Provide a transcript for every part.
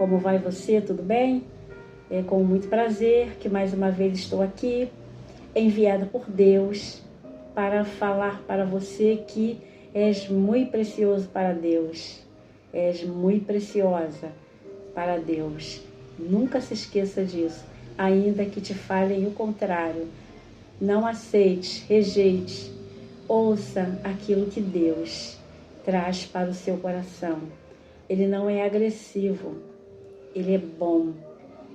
como vai você? Tudo bem? É com muito prazer que mais uma vez estou aqui, enviada por Deus, para falar para você que és muito precioso para Deus. És muito preciosa para Deus. Nunca se esqueça disso, ainda que te falem o contrário. Não aceite, rejeite, ouça aquilo que Deus traz para o seu coração. Ele não é agressivo, ele é bom,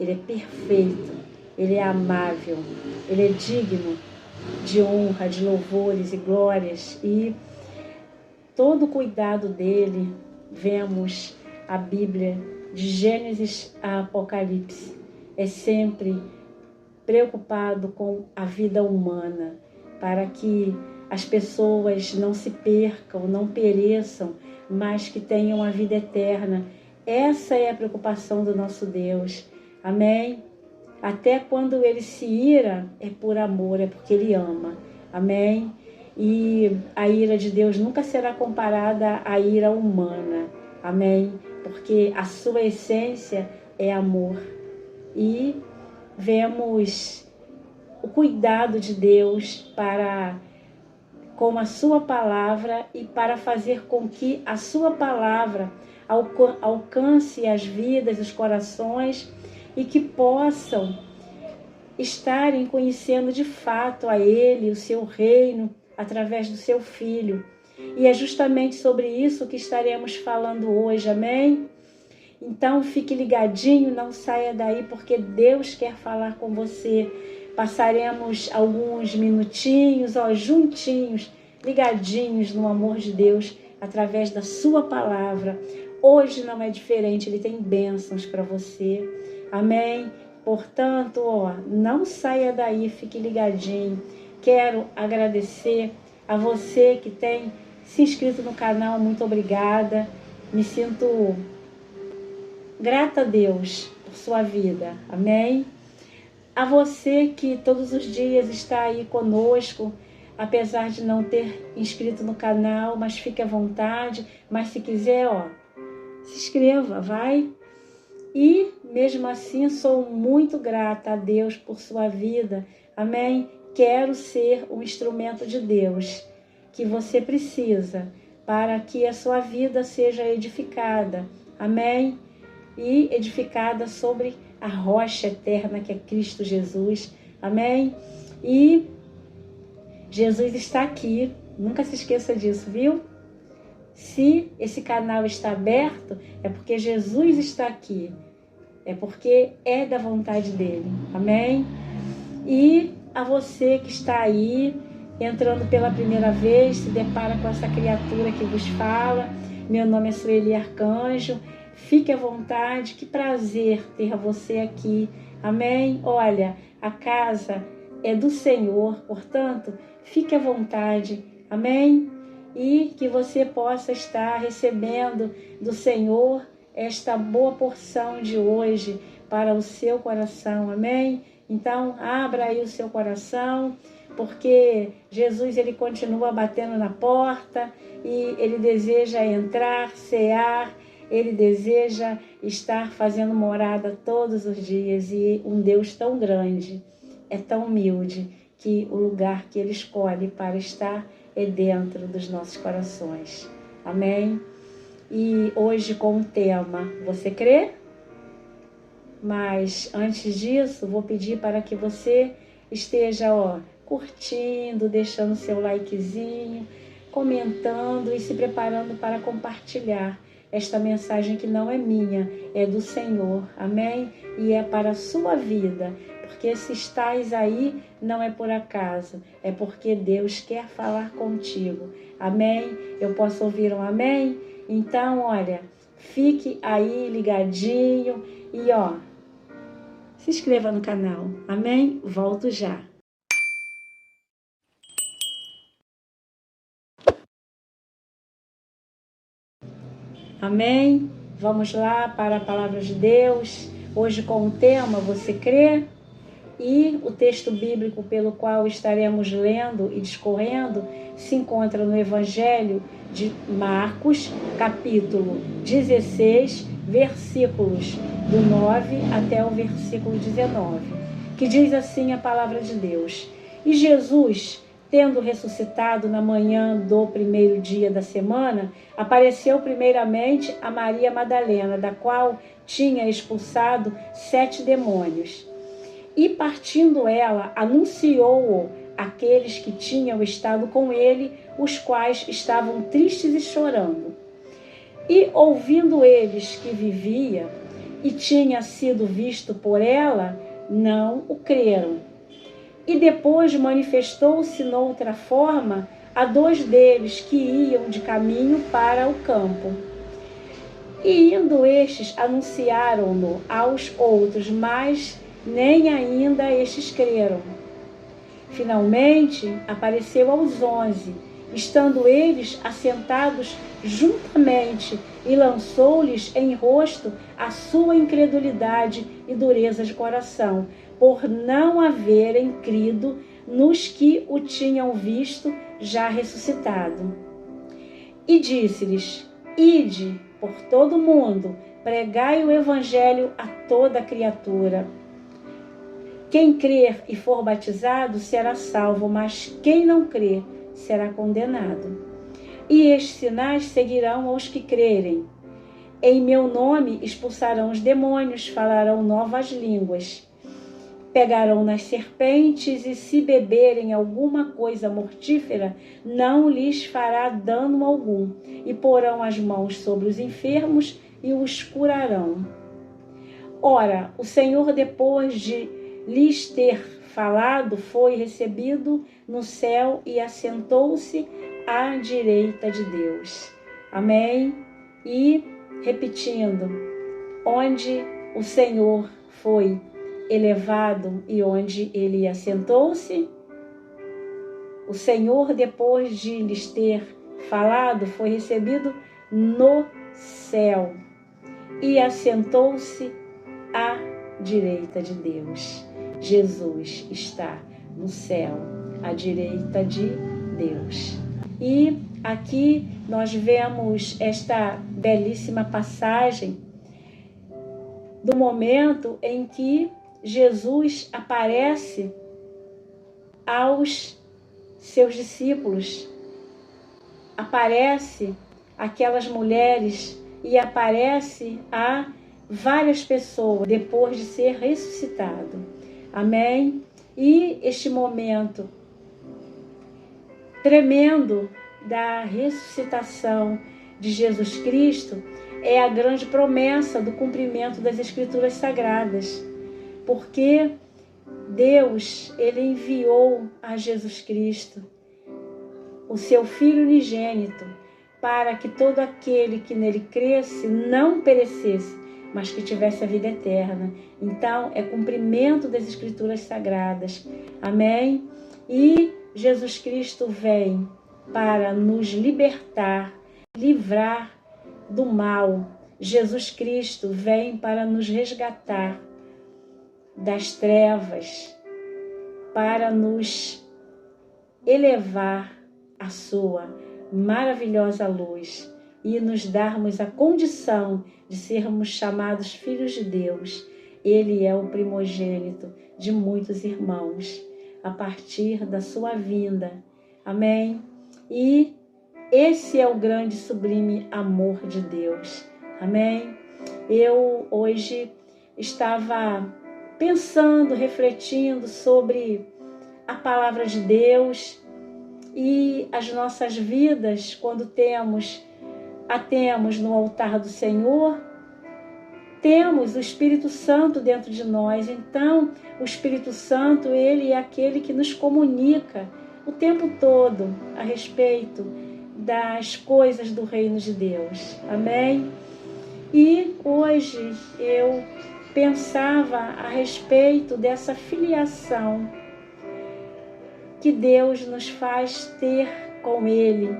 ele é perfeito, ele é amável, ele é digno de honra, de louvores e glórias, e todo o cuidado dele, vemos a Bíblia de Gênesis a Apocalipse, é sempre preocupado com a vida humana, para que as pessoas não se percam, não pereçam, mas que tenham a vida eterna. Essa é a preocupação do nosso Deus. Amém? Até quando ele se ira, é por amor, é porque ele ama. Amém? E a ira de Deus nunca será comparada à ira humana. Amém? Porque a sua essência é amor. E vemos o cuidado de Deus com a sua palavra e para fazer com que a sua palavra alcance as vidas, os corações, e que possam estarem conhecendo de fato a Ele, o seu reino, através do seu Filho. E é justamente sobre isso que estaremos falando hoje, amém? Então fique ligadinho, não saia daí, porque Deus quer falar com você. Passaremos alguns minutinhos, juntinhos, ligadinhos no amor de Deus, através da sua palavra. Hoje não é diferente, Ele tem bênçãos para você. Amém? Portanto, não saia daí, fique ligadinho. Quero agradecer a você que tem se inscrito no canal, muito obrigada. Me sinto grata a Deus por sua vida. Amém? A você que todos os dias está aí conosco, apesar de não ter inscrito no canal, mas fique à vontade. Mas se quiser, se inscreva, vai. E mesmo assim sou muito grata a Deus por sua vida. Amém? Quero ser um instrumento de Deus que você precisa para que a sua vida seja edificada. Amém? E edificada sobre a rocha eterna que é Cristo Jesus. Amém? E Jesus está aqui. Nunca se esqueça disso, viu? Se esse canal está aberto, é porque Jesus está aqui. É porque é da vontade dele. Amém? E a você que está aí, entrando pela primeira vez, se depara com essa criatura que vos fala. Meu nome é Sueli Arcanjo. Fique à vontade, que prazer ter você aqui. Amém? Olha, a casa é do Senhor, portanto, fique à vontade. Amém? E que você possa estar recebendo do Senhor esta boa porção de hoje para o seu coração. Amém? Então, abra aí o seu coração, porque Jesus, ele continua batendo na porta e ele deseja entrar, cear. Ele deseja estar fazendo morada todos os dias, e um Deus tão grande, é tão humilde, que o lugar que Ele escolhe para estar é dentro dos nossos corações. Amém? E hoje com o tema, você crê? Mas antes disso, vou pedir para que você esteja curtindo, deixando seu likezinho, comentando e se preparando para compartilhar esta mensagem que não é minha, é do Senhor, amém? E é para a sua vida, porque se estás aí, não é por acaso, é porque Deus quer falar contigo, amém? Eu posso ouvir um amém? Então, olha, fique aí ligadinho e se inscreva no canal, amém? Volto já. Amém? Vamos lá para a palavra de Deus. Hoje com o tema Você crê? E o texto bíblico pelo qual estaremos lendo e discorrendo se encontra no Evangelho de Marcos, capítulo 16, versículos do 9 até o versículo 19, que diz assim a palavra de Deus: E Jesus, tendo ressuscitado na manhã do primeiro dia da semana, apareceu primeiramente a Maria Madalena, da qual tinha expulsado 7 demônios. E partindo ela, anunciou-o àqueles que tinham estado com ele, os quais estavam tristes e chorando. E ouvindo eles que vivia e tinha sido visto por ela, não o creram. E depois manifestou-se noutra forma a 2 deles que iam de caminho para o campo. E indo estes, anunciaram-no aos outros, mas nem ainda estes creram. Finalmente apareceu aos 11, estando eles assentados juntamente, e lançou-lhes em rosto a sua incredulidade e dureza de coração, por não haverem crido nos que o tinham visto já ressuscitado. E disse-lhes: Ide por todo o mundo, pregai o evangelho a toda criatura. Quem crer e for batizado será salvo, mas quem não crer será condenado. E estes sinais seguirão aos que crerem. Em meu nome expulsarão os demônios, falarão novas línguas. Pegarão nas serpentes, e se beberem alguma coisa mortífera, não lhes fará dano algum. E porão as mãos sobre os enfermos e os curarão. Ora, o Senhor, depois de lhes ter falado, foi recebido no céu e assentou-se à direita de Deus. Amém? E, repetindo, onde o Senhor foi elevado e onde ele assentou-se, o Senhor, depois de lhes ter falado, foi recebido no céu e assentou-se à direita de Deus. Jesus está no céu, à direita de Deus. E aqui nós vemos esta belíssima passagem do momento em que Jesus aparece aos seus discípulos, aparece aquelas mulheres e aparece a várias pessoas depois de ser ressuscitado. Amém? E este momento tremendo da ressuscitação de Jesus Cristo é a grande promessa do cumprimento das Escrituras Sagradas, porque Deus, ele enviou a Jesus Cristo, o seu Filho unigênito, para que todo aquele que nele cresce não perecesse, mas que tivesse a vida eterna. Então, é cumprimento das Escrituras Sagradas. Amém? E Jesus Cristo vem para nos libertar, livrar do mal. Jesus Cristo vem para nos resgatar das trevas, para nos elevar à sua maravilhosa luz e nos darmos a condição de sermos chamados filhos de Deus. Ele é o primogênito de muitos irmãos, a partir da sua vinda. Amém? E esse é o grande e sublime amor de Deus. Amém? Eu hoje estava pensando, refletindo sobre a palavra de Deus e as nossas vidas, quando a temos no altar do Senhor, temos o Espírito Santo dentro de nós. Então, o Espírito Santo, ele é aquele que nos comunica o tempo todo a respeito das coisas do reino de Deus. Amém? E hoje eu pensava a respeito dessa filiação que Deus nos faz ter com Ele.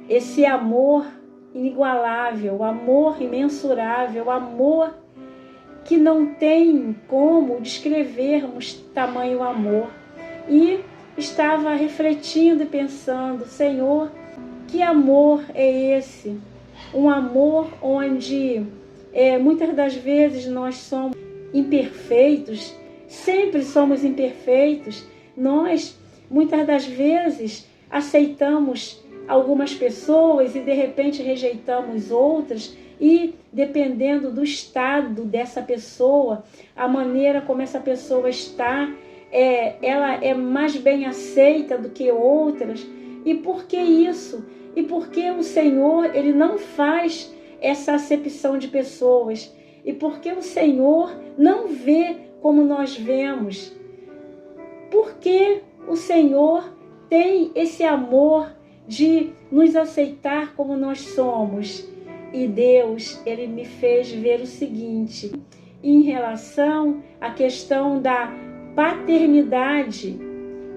Esse amor inigualável, amor imensurável, amor que não tem como descrevermos tamanho amor. E estava refletindo e pensando, Senhor, que amor é esse? Um amor onde Muitas das vezes nós somos imperfeitos, sempre somos imperfeitos. Nós, muitas das vezes, aceitamos algumas pessoas e de repente rejeitamos outras, e dependendo do estado dessa pessoa, a maneira como essa pessoa está, ela é mais bem aceita do que outras. E por que isso? E por que o Senhor, Ele não faz essa acepção de pessoas? E por que o Senhor não vê como nós vemos? Por que o Senhor tem esse amor de nos aceitar como nós somos? E Deus, Ele me fez ver o seguinte, em relação à questão da paternidade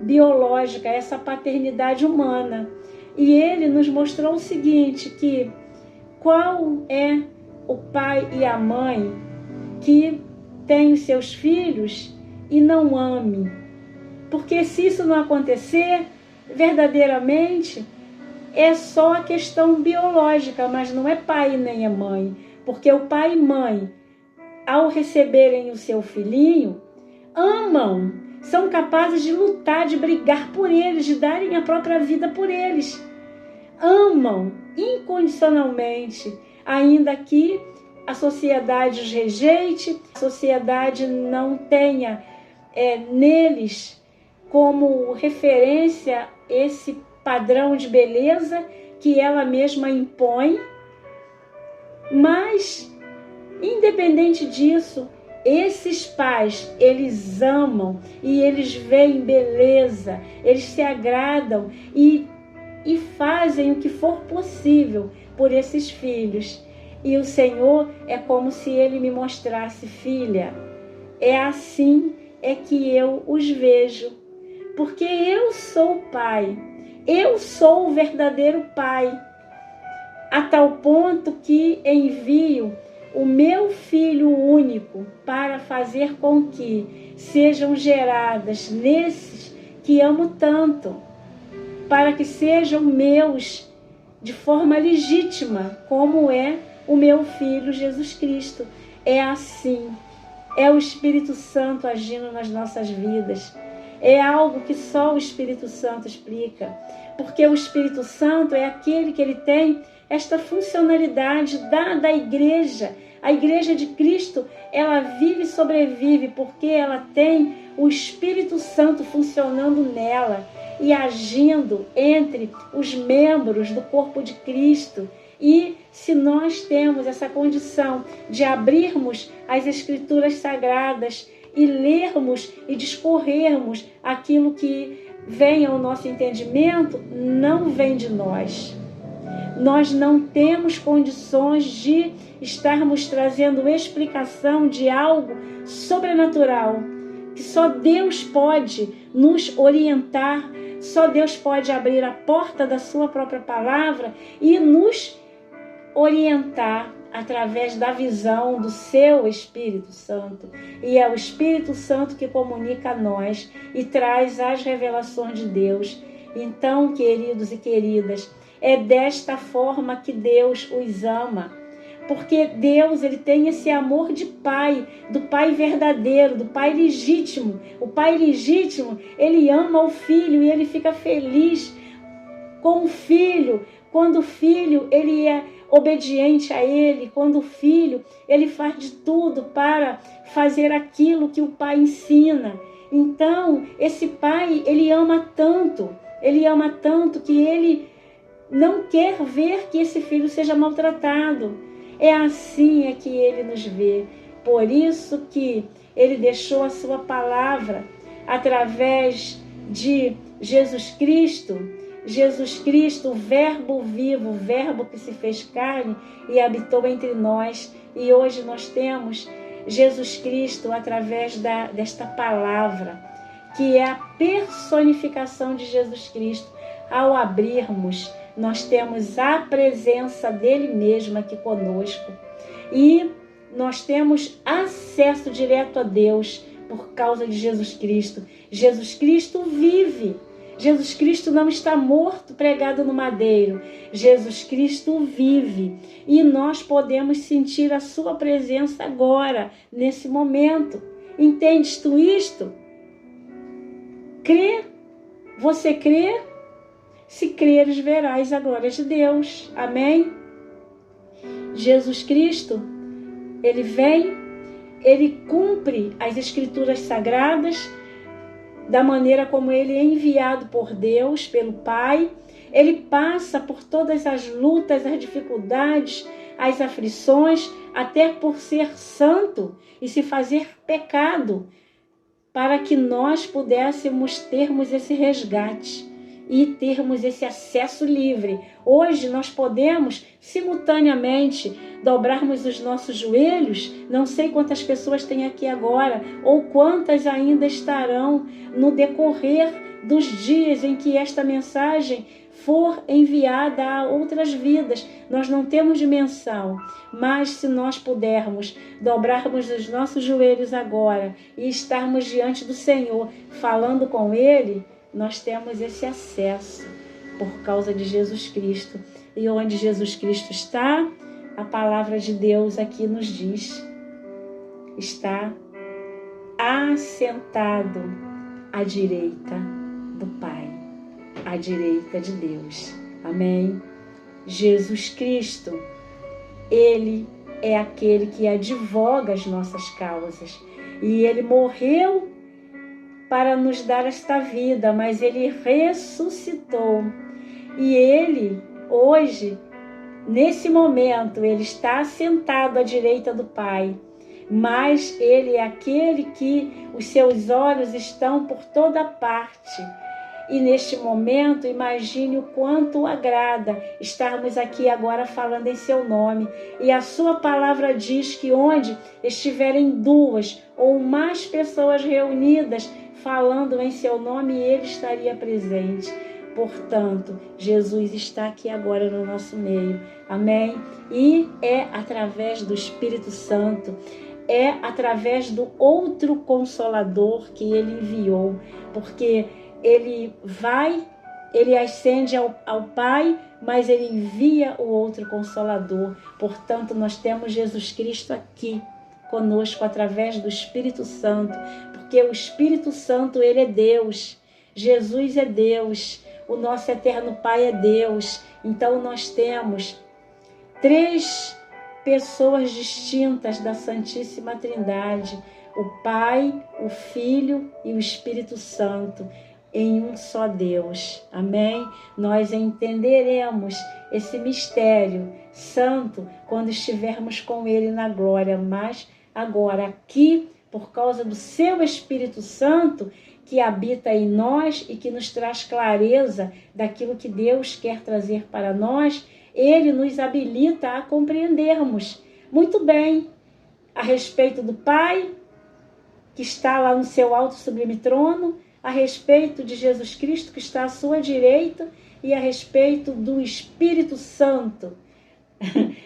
biológica, essa paternidade humana. E Ele nos mostrou o seguinte, que qual é o pai e a mãe que tem os seus filhos e não ame? Porque se isso não acontecer, verdadeiramente, é só a questão biológica, mas não é pai nem é mãe. Porque o pai e mãe, ao receberem o seu filhinho, amam, são capazes de lutar, de brigar por eles, de darem a própria vida por eles. Amam incondicionalmente, ainda que a sociedade os rejeite, a sociedade não tenha neles como referência esse padrão de beleza que ela mesma impõe. Mas, independente disso, esses pais, eles amam e eles veem beleza, eles se agradam e fazem o que for possível por esses filhos. E o Senhor é como se Ele me mostrasse, filha, é assim que eu os vejo, porque eu sou o Pai, eu sou o verdadeiro Pai, a tal ponto que envio o meu Filho único para fazer com que sejam geradas nesses que amo tanto, para que sejam meus de forma legítima, como é o meu Filho Jesus Cristo. É assim, é o Espírito Santo agindo nas nossas vidas. É algo que só o Espírito Santo explica, porque o Espírito Santo é aquele que ele tem esta funcionalidade da igreja. A igreja de Cristo, ela vive e sobrevive porque ela tem o Espírito Santo funcionando nela e agindo entre os membros do corpo de Cristo. E se nós temos essa condição de abrirmos as Escrituras Sagradas e lermos e discorrermos aquilo que vem ao nosso entendimento, não vem de nós. Nós não temos condições de estarmos trazendo explicação de algo sobrenatural, que só Deus pode nos orientar, só Deus pode abrir a porta da sua própria palavra e nos orientar através da visão do seu Espírito Santo. E é o Espírito Santo que comunica a nós e traz as revelações de Deus. Então, queridos e queridas, é desta forma que Deus os ama. Porque Deus, ele tem esse amor de pai, do pai verdadeiro, do pai legítimo. O pai legítimo, ele ama o filho e ele fica feliz com o filho, quando o filho, ele é obediente a ele, quando o filho, ele faz de tudo para fazer aquilo que o pai ensina. Então, esse pai, ele ama tanto que ele não quer ver que esse filho seja maltratado. É assim que ele nos vê. Por isso que ele deixou a sua palavra através de Jesus Cristo. Jesus Cristo, o Verbo vivo, o Verbo que se fez carne e habitou entre nós. E hoje nós temos Jesus Cristo através desta palavra, que é a personificação de Jesus Cristo. Ao abrirmos, nós temos a presença dele mesmo aqui conosco. E nós temos acesso direto a Deus por causa de Jesus Cristo. Jesus Cristo vive. Jesus Cristo não está morto, pregado no madeiro. Jesus Cristo vive e nós podemos sentir a sua presença agora, nesse momento. Entendes tu isto? Crê? Você crê? Se creres, verás a glória de Deus. Amém? Jesus Cristo, Ele vem, Ele cumpre as Escrituras Sagradas da maneira como Ele é enviado por Deus, pelo Pai. Ele passa por todas as lutas, as dificuldades, as aflições, até por ser santo e se fazer pecado, para que nós pudéssemos termos esse resgate e termos esse acesso livre. Hoje nós podemos simultaneamente dobrarmos os nossos joelhos. Não sei quantas pessoas tem aqui agora ou quantas ainda estarão no decorrer dos dias em que esta mensagem for enviada a outras vidas. Nós não temos dimensão, mas se nós pudermos dobrarmos os nossos joelhos agora e estarmos diante do Senhor, falando com Ele, nós temos esse acesso por causa de Jesus Cristo. E onde Jesus Cristo está, a palavra de Deus aqui nos diz, está assentado à direita do Pai, à direita de Deus. Amém? Jesus Cristo, Ele é aquele que advoga as nossas causas. E Ele morreu para nos dar esta vida, mas Ele ressuscitou. E Ele, hoje, nesse momento, Ele está assentado à direita do Pai. Mas Ele é aquele que os seus olhos estão por toda parte. E neste momento, imagine o quanto agrada estarmos aqui agora falando em seu nome. E a sua palavra diz que onde estiverem duas ou mais pessoas reunidas falando em seu nome, Ele estaria presente. Portanto, Jesus está aqui agora no nosso meio. Amém? E é através do Espírito Santo, é através do outro Consolador que Ele enviou, porque Ele vai, Ele ascende ao Pai, mas Ele envia o outro Consolador. Portanto, nós temos Jesus Cristo aqui conosco através do Espírito Santo, porque o Espírito Santo, Ele é Deus, Jesus é Deus, o nosso eterno Pai é Deus. Então nós temos três pessoas distintas da Santíssima Trindade, o Pai, o Filho e o Espírito Santo, em um só Deus. Amém? Nós entenderemos esse mistério santo quando estivermos com Ele na glória, mas agora aqui, por causa do seu Espírito Santo, que habita em nós e que nos traz clareza daquilo que Deus quer trazer para nós, Ele nos habilita a compreendermos muito bem a respeito do Pai, que está lá no seu alto sublime trono, a respeito de Jesus Cristo, que está à sua direita, e a respeito do Espírito Santo,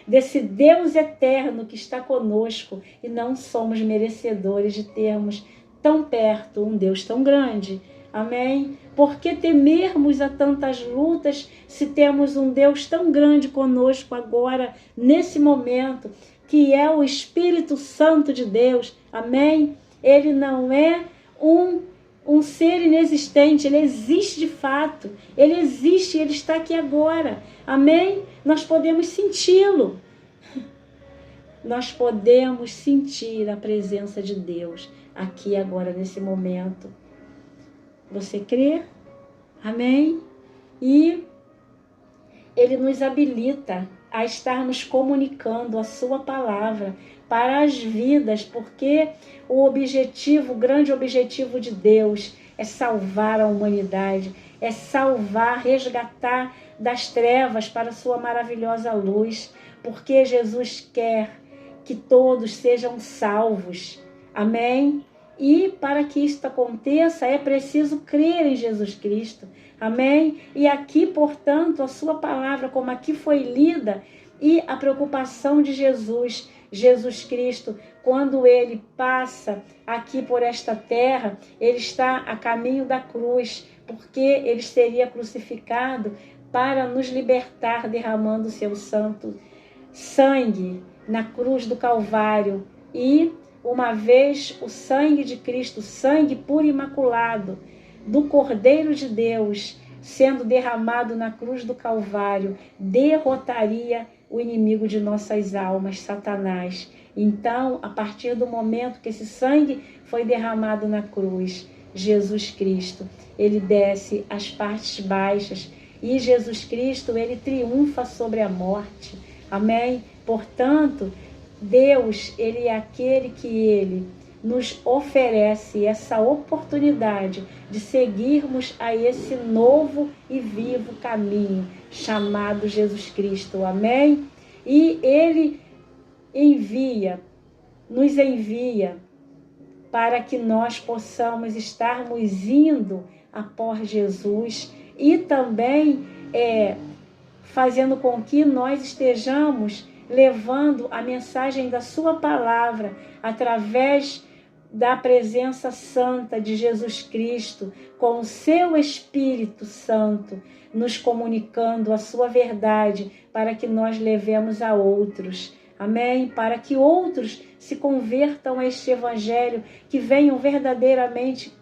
desse Deus eterno que está conosco, e não somos merecedores de termos tão perto um Deus tão grande. Amém? Por que temermos a tantas lutas se temos um Deus tão grande conosco agora, nesse momento, que é o Espírito Santo de Deus? Amém? Ele não é um ser inexistente, Ele existe de fato, Ele existe, Ele está aqui agora. Amém? Nós podemos senti-lo. Nós podemos sentir a presença de Deus aqui agora, nesse momento. Você crê? Amém? E Ele nos habilita a estarmos comunicando a sua palavra para as vidas, porque o grande objetivo de Deus é salvar a humanidade, é salvar, resgatar das trevas para a sua maravilhosa luz, porque Jesus quer que todos sejam salvos. Amém? E para que isto aconteça, é preciso crer em Jesus Cristo. Amém? E aqui, portanto, a sua palavra, como aqui foi lida, e a preocupação de Jesus Cristo, quando Ele passa aqui por esta terra, Ele está a caminho da cruz, porque ele seria crucificado para nos libertar, derramando o seu santo sangue na cruz do Calvário. E uma vez o sangue de Cristo, sangue puro e imaculado do Cordeiro de Deus, sendo derramado na cruz do Calvário, derrotaria o inimigo de nossas almas, Satanás. Então, a partir do momento que esse sangue foi derramado na cruz, Jesus Cristo, ele desce às partes baixas e Jesus Cristo, ele triunfa sobre a morte. Amém? Portanto, Deus, ele é aquele que ele nos oferece essa oportunidade de seguirmos a esse novo e vivo caminho chamado Jesus Cristo. Amém? E ele nos envia para que nós possamos estarmos indo após Jesus e também fazendo com que nós estejamos levando a mensagem da sua palavra através da presença santa de Jesus Cristo, com o seu Espírito Santo, nos comunicando a sua verdade, para que nós levemos a outros. Amém? Para que outros se convertam a este Evangelho, que venham verdadeiramente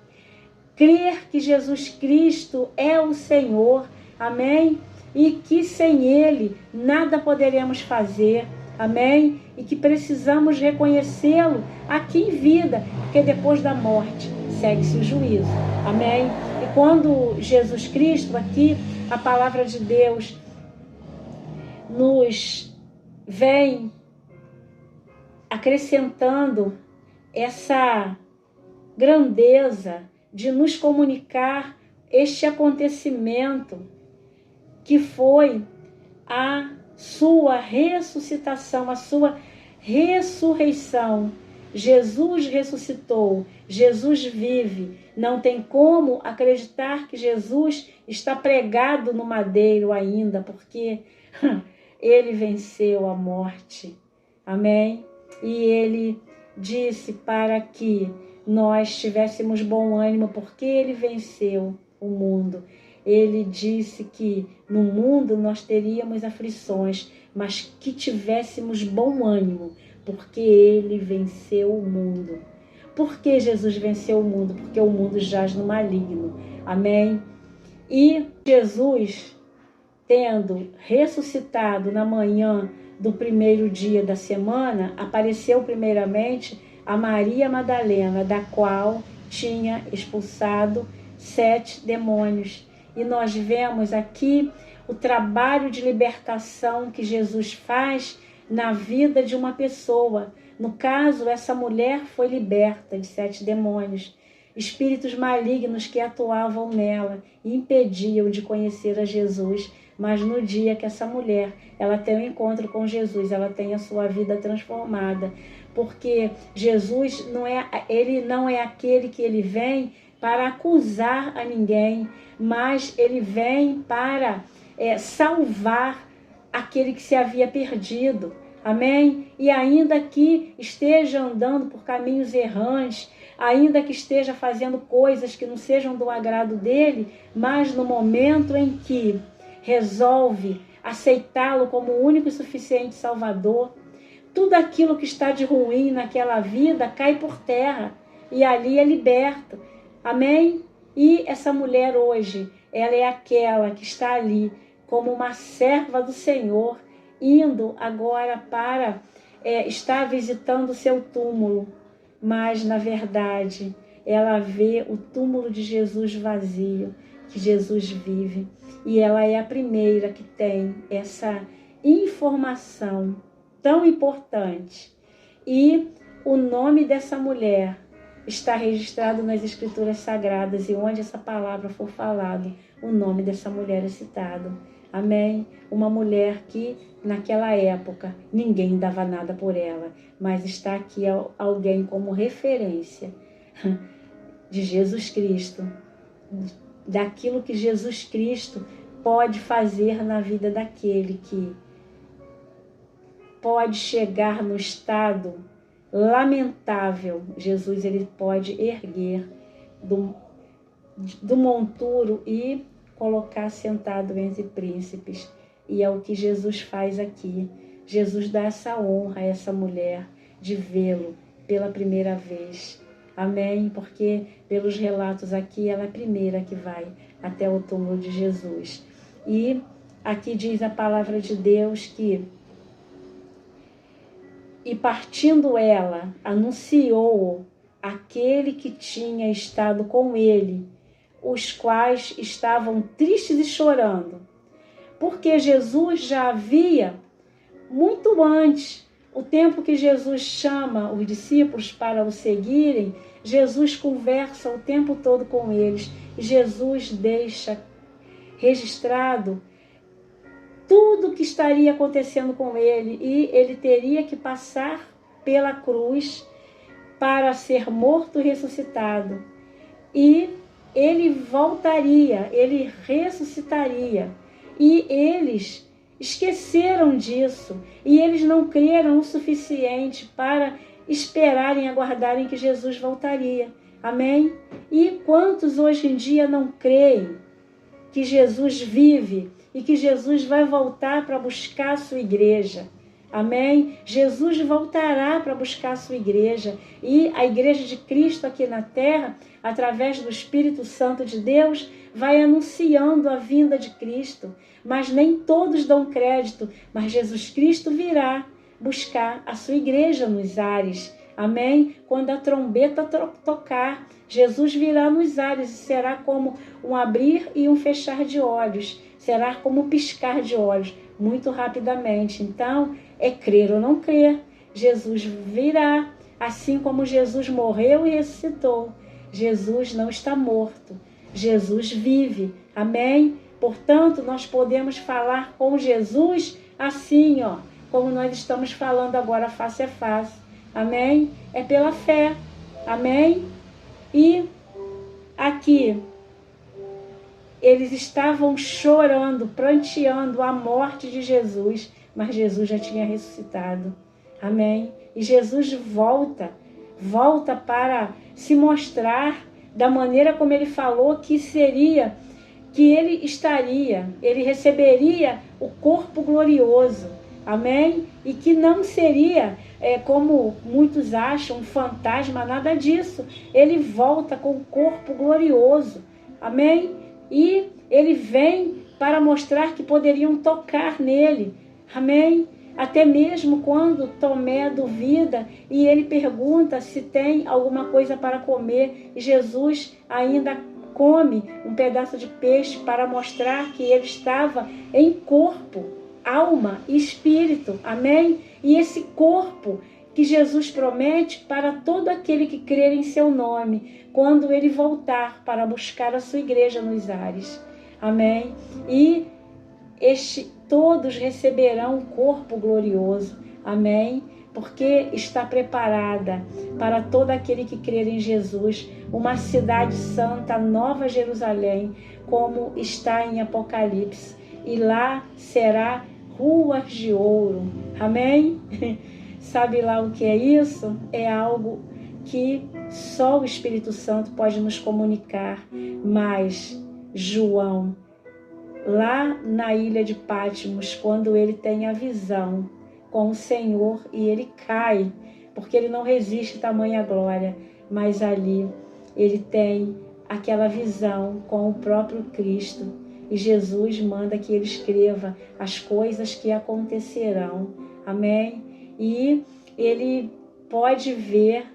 crer que Jesus Cristo é o Senhor. Amém? E que sem Ele nada poderemos fazer. Amém? E que precisamos reconhecê-lo aqui em vida, porque depois da morte segue-se o juízo. Amém? E quando Jesus Cristo, aqui, a palavra de Deus nos vem acrescentando essa grandeza de nos comunicar este acontecimento que foi a sua ressuscitação, a sua ressurreição. Jesus ressuscitou, Jesus vive. Não tem como acreditar que Jesus está pregado no madeiro ainda, porque ele venceu a morte. Amém? E ele disse para que nós tivéssemos bom ânimo, porque ele venceu o mundo. Ele disse que no mundo nós teríamos aflições, mas que tivéssemos bom ânimo, porque ele venceu o mundo. Por que Jesus venceu o mundo? Porque o mundo jaz no maligno. Amém? E Jesus, tendo ressuscitado na manhã do primeiro dia da semana, apareceu primeiramente a Maria Madalena, da qual tinha expulsado 7 demônios. E nós vemos aqui o trabalho de libertação que Jesus faz na vida de uma pessoa. No caso, essa mulher foi liberta de 7 demônios, espíritos malignos que atuavam nela e impediam de conhecer a Jesus. Mas no dia que essa mulher ela tem um encontro com Jesus, ela tem a sua vida transformada, porque Jesus ele não é aquele que ele vem para acusar a ninguém, mas ele vem para salvar aquele que se havia perdido. Amém? E ainda que esteja andando por caminhos errantes, ainda que esteja fazendo coisas que não sejam do agrado dele, mas no momento em que resolve aceitá-lo como o único e suficiente Salvador, tudo aquilo que está de ruim naquela vida cai por terra e ali é liberto. Amém? E essa mulher hoje, ela é aquela que está ali como uma serva do Senhor, indo agora para estar visitando o seu túmulo, mas na verdade ela vê o túmulo de Jesus vazio, que Jesus vive, e ela é a primeira que tem essa informação tão importante. E o nome dessa mulher está registrado nas Escrituras Sagradas, e onde essa palavra for falada, o nome dessa mulher é citado. Amém? Uma mulher que, naquela época, ninguém dava nada por ela, mas está aqui alguém como referência de Jesus Cristo, daquilo que Jesus Cristo pode fazer na vida daquele que pode chegar no estado lamentável. Jesus, ele pode erguer do monturo e colocar sentado entre príncipes. E é o que Jesus faz aqui. Jesus dá essa honra a essa mulher de vê-lo pela primeira vez. Amém? Porque pelos relatos aqui, ela é a primeira que vai até o túmulo de Jesus. E aqui diz a palavra de Deus que: e partindo ela, anunciou aquele que tinha estado com ele, os quais estavam tristes e chorando, porque Jesus já havia, muito antes, o tempo que Jesus chama os discípulos para o seguirem, Jesus conversa o tempo todo com eles, e Jesus deixa registrado tudo o que estaria acontecendo com ele, e ele teria que passar pela cruz para ser morto e ressuscitado. E ele voltaria, ele ressuscitaria. E eles esqueceram disso, e eles não creram o suficiente para esperarem, aguardarem que Jesus voltaria. Amém? E quantos hoje em dia não creem que Jesus vive e que Jesus vai voltar para buscar a sua igreja? Amém? Jesus voltará para buscar a sua igreja, e a igreja de Cristo aqui na terra, através do Espírito Santo de Deus, vai anunciando a vinda de Cristo, mas nem todos dão crédito, mas Jesus Cristo virá buscar a sua igreja nos ares. Amém? Quando a trombeta tocar, Jesus virá nos ares, e será como um abrir e um fechar de olhos, será como um piscar de olhos, muito rapidamente. Então, é crer ou não crer. Jesus virá, assim como Jesus morreu e ressuscitou. Jesus não está morto, Jesus vive. Amém? Portanto, nós podemos falar com Jesus assim, ó, como nós estamos falando agora face a face. Amém? É pela fé. Amém? E aqui, eles estavam chorando, pranteando a morte de Jesus, mas Jesus já tinha ressuscitado. Amém? E Jesus volta para se mostrar da maneira como ele falou que seria, que ele receberia o corpo glorioso. Amém? E que não seria, como muitos acham, um fantasma, nada disso. Ele volta com o corpo glorioso. Amém? E ele vem para mostrar que poderiam tocar nele. Amém? Até mesmo quando Tomé duvida e ele pergunta se tem alguma coisa para comer, e Jesus ainda come um pedaço de peixe para mostrar que ele estava em corpo, alma e espírito. Amém? E esse corpo que Jesus promete para todo aquele que crer em seu nome, quando ele voltar para buscar a sua igreja nos ares. Amém? E todos receberão um corpo glorioso. Amém? Porque está preparada para todo aquele que crer em Jesus uma cidade santa, Nova Jerusalém, como está em Apocalipse. E lá será ruas de ouro. Amém? Sabe lá o que é isso? É algo que só o Espírito Santo pode nos comunicar. Mas João, lá na ilha de Patmos, quando ele tem a visão com o Senhor, e ele cai, porque ele não resiste a tamanha glória, mas ali ele tem aquela visão com o próprio Cristo, e Jesus manda que ele escreva as coisas que acontecerão. Amém? E ele pode ver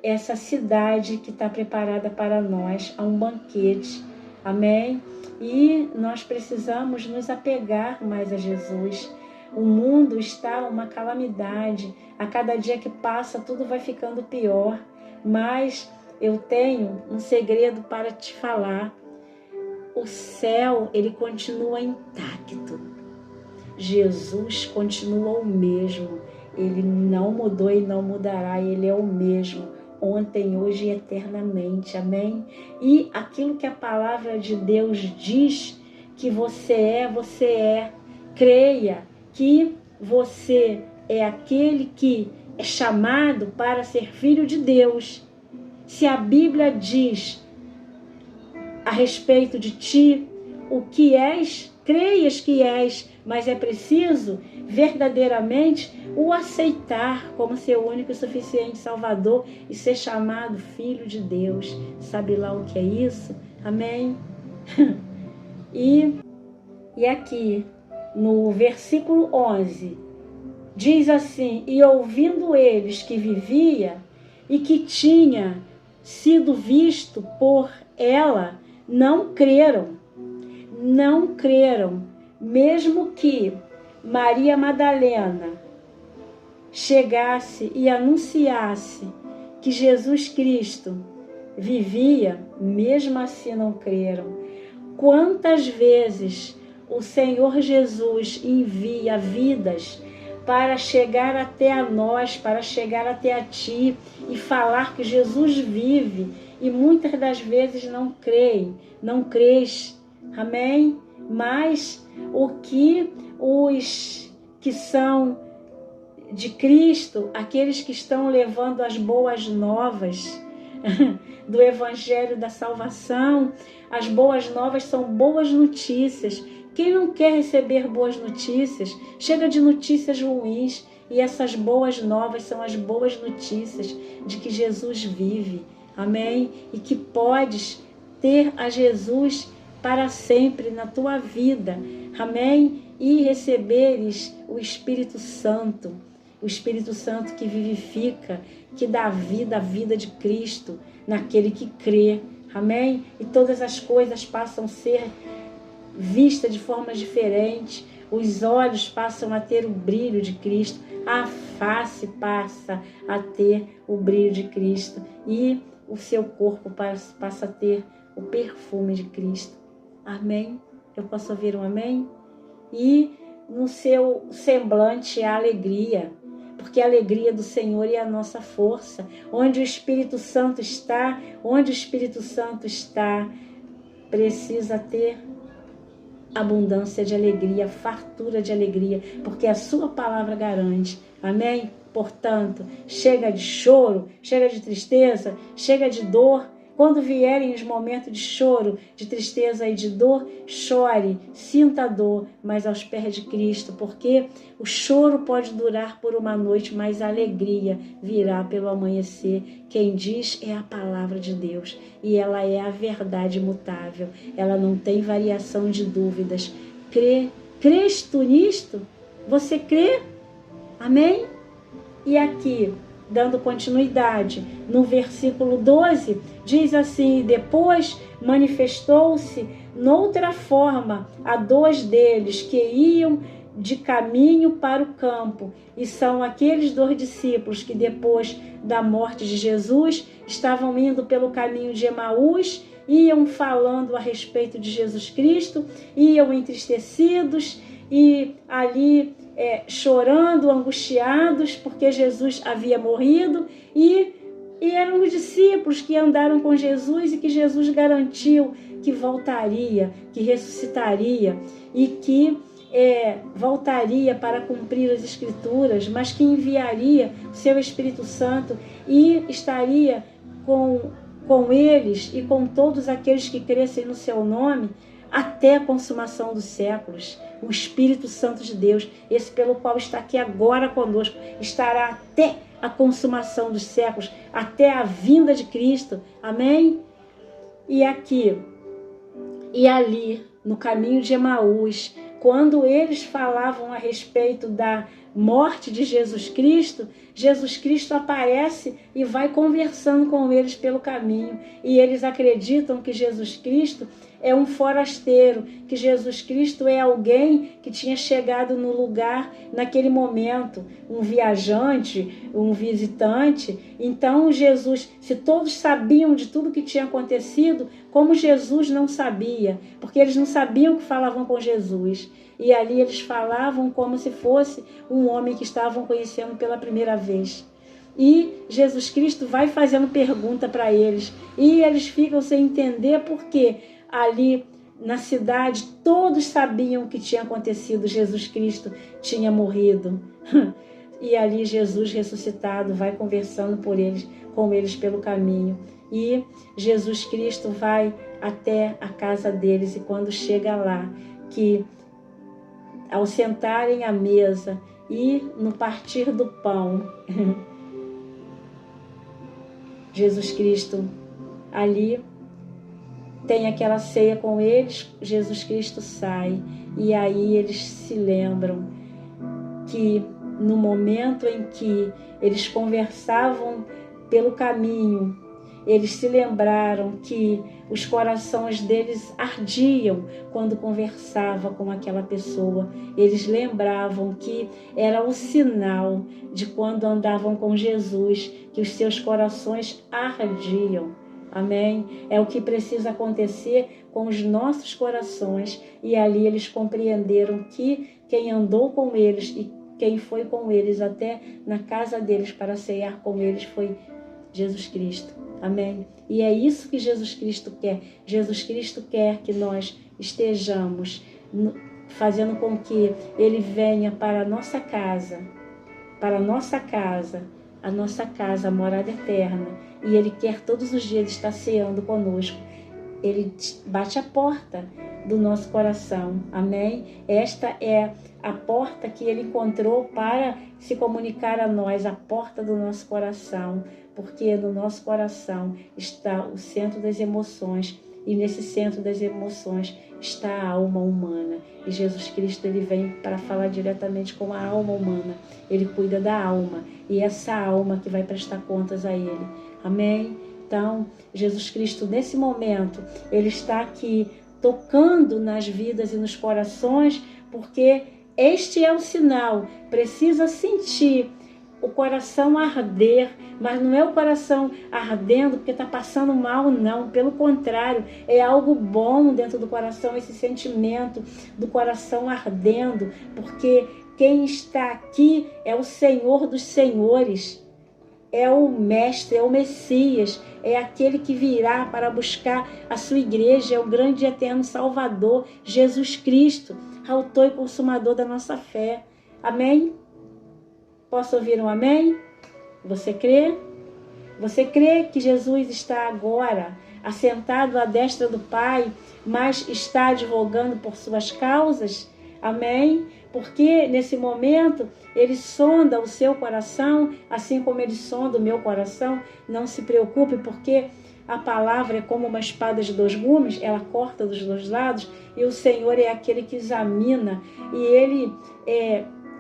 essa cidade que está preparada para nós, a um banquete. Amém? E nós precisamos nos apegar mais a Jesus. O mundo está uma calamidade. A cada dia que passa, tudo vai ficando pior. Mas eu tenho um segredo para te falar. O céu, ele continua intacto. Jesus continua o mesmo. Ele não mudou e não mudará. Ele é o mesmo, ontem, hoje e eternamente. Amém? E aquilo que a palavra de Deus diz que você é. Creia que você é aquele que é chamado para ser filho de Deus. Se a Bíblia diz a respeito de ti, o que és, creias que és, mas é preciso verdadeiramente o aceitar como seu único e suficiente Salvador e ser chamado Filho de Deus. Sabe lá o que é isso? Amém? E aqui, no versículo 11, diz assim: e ouvindo eles que vivia e que tinha sido visto por ela, não creram, mesmo que Maria Madalena chegasse e anunciasse que Jesus Cristo vivia, mesmo assim não creram. Quantas vezes o Senhor Jesus envia vidas para chegar até a nós, para chegar até a ti e falar que Jesus vive, e muitas das vezes não creem, não crês, amém? Mas o que os que são de Cristo, aqueles que estão levando as boas novas do Evangelho da Salvação, as boas novas são boas notícias. Quem não quer receber boas notícias, chega de notícias ruins, e essas boas novas são as boas notícias de que Jesus vive, amém? E que podes ter a Jesus para sempre na tua vida, amém? E receberes o Espírito Santo que vivifica, que dá vida, a vida de Cristo naquele que crê, amém? E todas as coisas passam a ser vistas de forma diferente, os olhos passam a ter o brilho de Cristo, a face passa a ter o brilho de Cristo e o seu corpo passa a ter o perfume de Cristo, amém? Eu posso ouvir um amém? E no seu semblante há alegria, porque a alegria do Senhor é a nossa força. Onde o Espírito Santo está, precisa ter abundância de alegria, fartura de alegria, porque a sua palavra garante, amém? Portanto, chega de choro, chega de tristeza, chega de dor. Quando vierem os momentos de choro, de tristeza e de dor, chore, sinta a dor, mas aos pés de Cristo, porque o choro pode durar por uma noite, mas a alegria virá pelo amanhecer. Quem diz é a palavra de Deus, e ela é a verdade imutável, ela não tem variação de dúvidas. Crês tu nisto? Você crê? Amém? E aqui, dando continuidade, no versículo 12, diz assim: depois manifestou-se noutra forma a dois deles que iam de caminho para o campo, e são aqueles dois discípulos que depois da morte de Jesus estavam indo pelo caminho de Emaús, iam falando a respeito de Jesus Cristo, iam entristecidos e ali chorando, angustiados, porque Jesus havia morrido, e eram os discípulos que andaram com Jesus e que Jesus garantiu que voltaria, que ressuscitaria e que voltaria para cumprir as Escrituras, mas que enviaria o seu Espírito Santo e estaria com eles e com todos aqueles que crescem no seu nome até a consumação dos séculos. O Espírito Santo de Deus, esse pelo qual está aqui agora conosco, estará até a consumação dos séculos, até a vinda de Cristo, amém? E aqui, e ali, no caminho de Emaús, quando eles falavam a respeito da morte de Jesus Cristo aparece e vai conversando com eles pelo caminho, e eles acreditam que Jesus Cristo é um forasteiro, que Jesus Cristo é alguém que tinha chegado no lugar naquele momento, um viajante, um visitante. Então Jesus, se todos sabiam de tudo que tinha acontecido, como Jesus não sabia? Porque eles não sabiam que falavam com Jesus. E ali eles falavam como se fosse um homem que estavam conhecendo pela primeira vez. E Jesus Cristo vai fazendo pergunta para eles, e eles ficam sem entender porque ali na cidade todos sabiam o que tinha acontecido, Jesus Cristo tinha morrido. E ali Jesus ressuscitado vai conversando com eles pelo caminho. E Jesus Cristo vai até a casa deles, e quando chega lá, que ao sentarem à mesa e no partir do pão, Jesus Cristo ali tem aquela ceia com eles, Jesus Cristo sai, e aí eles se lembram que no momento em que eles conversavam pelo caminho, eles se lembraram que os corações deles ardiam quando conversava com aquela pessoa. Eles lembravam que era o sinal de quando andavam com Jesus, que os seus corações ardiam. Amém? É o que precisa acontecer com os nossos corações. E ali eles compreenderam que quem andou com eles e quem foi com eles até na casa deles para ceiar com eles foi Jesus Cristo. Amém? E é isso que Jesus Cristo quer. Jesus Cristo quer que nós estejamos fazendo com que Ele venha para a nossa casa, a nossa casa, a morada eterna. E Ele quer todos os dias estar ceando conosco. Ele bate a porta do nosso coração. Amém? Esta é a porta que Ele encontrou para se comunicar a nós, a porta do nosso coração. Porque no nosso coração está o centro das emoções, e nesse centro das emoções está a alma humana. E Jesus Cristo, Ele vem para falar diretamente com a alma humana. Ele cuida da alma, e essa alma que vai prestar contas a Ele. Amém? Então, Jesus Cristo, nesse momento, Ele está aqui tocando nas vidas e nos corações, porque este é o sinal. Precisa sentir o coração arder, mas não é o coração ardendo porque está passando mal, não. Pelo contrário, é algo bom dentro do coração, esse sentimento do coração ardendo, porque quem está aqui é o Senhor dos Senhores, é o Mestre, é o Messias, é aquele que virá para buscar a sua igreja, é o grande e eterno Salvador, Jesus Cristo, autor e consumador da nossa fé. Amém? Posso ouvir um amém? Você crê? Você crê que Jesus está agora assentado à destra do Pai, mas está advogando por suas causas? Amém? Porque nesse momento Ele sonda o seu coração, assim como Ele sonda o meu coração. Não se preocupe, porque a palavra é como uma espada de dois gumes, ela corta dos dois lados, e o Senhor é aquele que examina, e Ele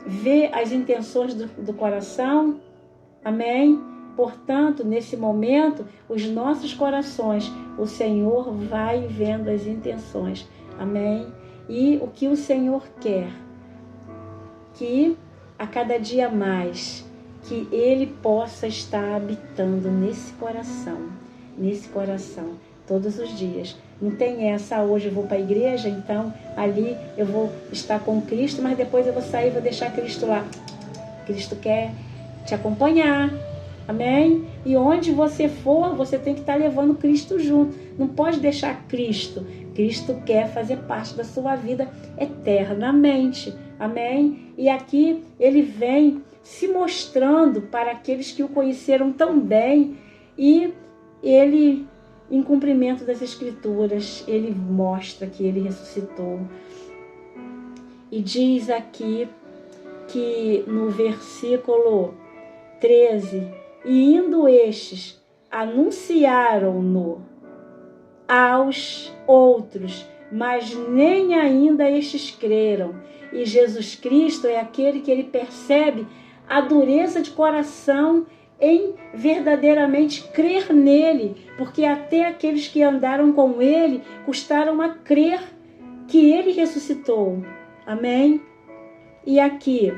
vê as intenções do coração. Amém? Portanto, nesse momento, os nossos corações, o Senhor vai vendo as intenções. Amém? E o que o Senhor quer? Que a cada dia mais, que Ele possa estar habitando nesse coração, todos os dias. Não tem essa, hoje eu vou para a igreja, então ali eu vou estar com Cristo, mas depois eu vou sair e vou deixar Cristo lá. Cristo quer te acompanhar. Amém? E onde você for, você tem que estar levando Cristo junto. Não pode deixar Cristo. Cristo quer fazer parte da sua vida eternamente. Amém? E aqui Ele vem se mostrando para aqueles que o conheceram tão bem, e Ele, em cumprimento das Escrituras, Ele mostra que Ele ressuscitou. E diz aqui que no versículo 13, e indo estes, anunciaram-no aos outros, mas nem ainda estes creram. E Jesus Cristo é aquele que Ele percebe a dureza de coração em verdadeiramente crer nele, porque até aqueles que andaram com Ele custaram a crer que Ele ressuscitou. Amém? E aqui,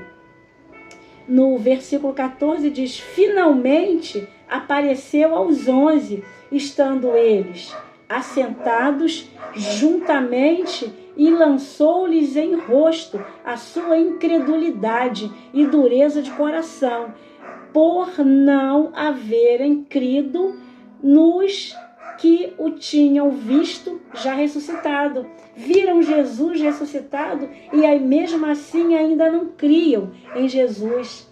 no versículo 14 diz, finalmente apareceu aos 11, estando eles assentados juntamente, e lançou-lhes em rosto a sua incredulidade e dureza de coração, por não haverem crido nos que o tinham visto já ressuscitado. Viram Jesus ressuscitado e aí mesmo assim ainda não criam em Jesus.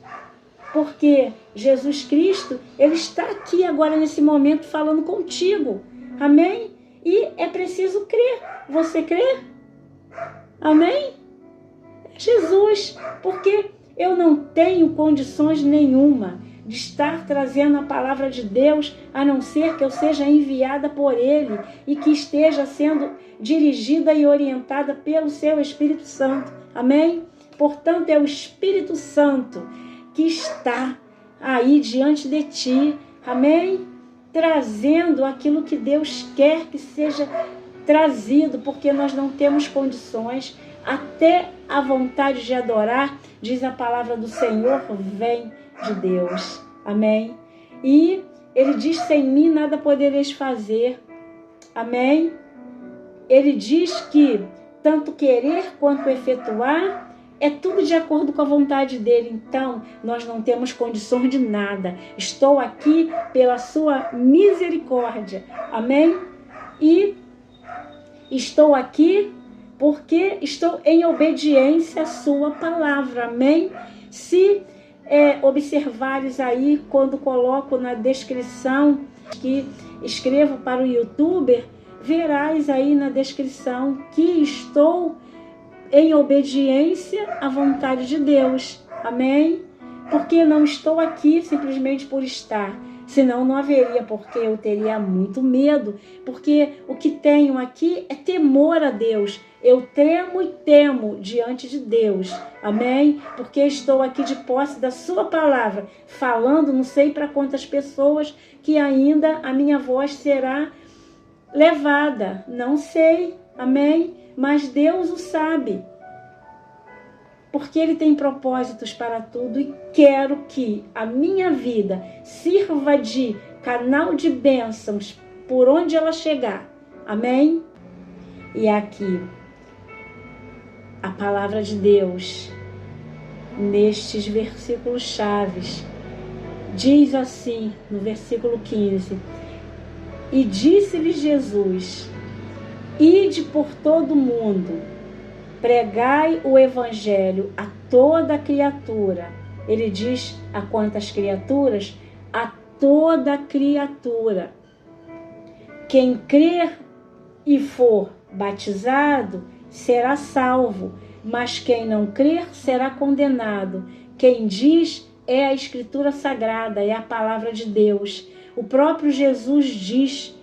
Porque Jesus Cristo, Ele está aqui agora nesse momento falando contigo. Amém? E é preciso crer. Você crê? Amém? Jesus, porque eu não tenho condições nenhuma de estar trazendo a palavra de Deus, a não ser que eu seja enviada por Ele e que esteja sendo dirigida e orientada pelo seu Espírito Santo. Amém? Portanto, é o Espírito Santo que está aí diante de ti. Amém? Trazendo aquilo que Deus quer que seja trazido, porque nós não temos condições. Até a vontade de adorar, diz a palavra do Senhor, vem de Deus. Amém? E Ele diz, sem mim nada podereis fazer. Amém? Ele diz que tanto querer quanto efetuar é tudo de acordo com a vontade dele. Então, nós não temos condições de nada. Estou aqui pela sua misericórdia. Amém? E estou aqui porque estou em obediência à sua palavra. Amém? Se observares aí, quando coloco na descrição que escrevo para o YouTuber, verás aí na descrição que estou em obediência à vontade de Deus. Amém? Porque não estou aqui simplesmente por estar. Senão não haveria, porque eu teria muito medo. Porque o que tenho aqui é temor a Deus. Eu tremo e temo diante de Deus. Amém? Porque estou aqui de posse da sua palavra, falando, não sei para quantas pessoas que ainda a minha voz será levada. Não sei. Amém? Mas Deus o sabe. Porque Ele tem propósitos para tudo e quero que a minha vida sirva de canal de bênçãos por onde ela chegar. Amém? E aqui, a palavra de Deus, nestes versículos chaves, diz assim, no versículo 15: E disse-lhe Jesus, ide por todo o mundo, pregai o evangelho a toda criatura. Ele diz a quantas criaturas? A toda criatura. Quem crer e for batizado será salvo, mas quem não crer será condenado. Quem diz é a Escritura Sagrada, é a palavra de Deus. O próprio Jesus diz,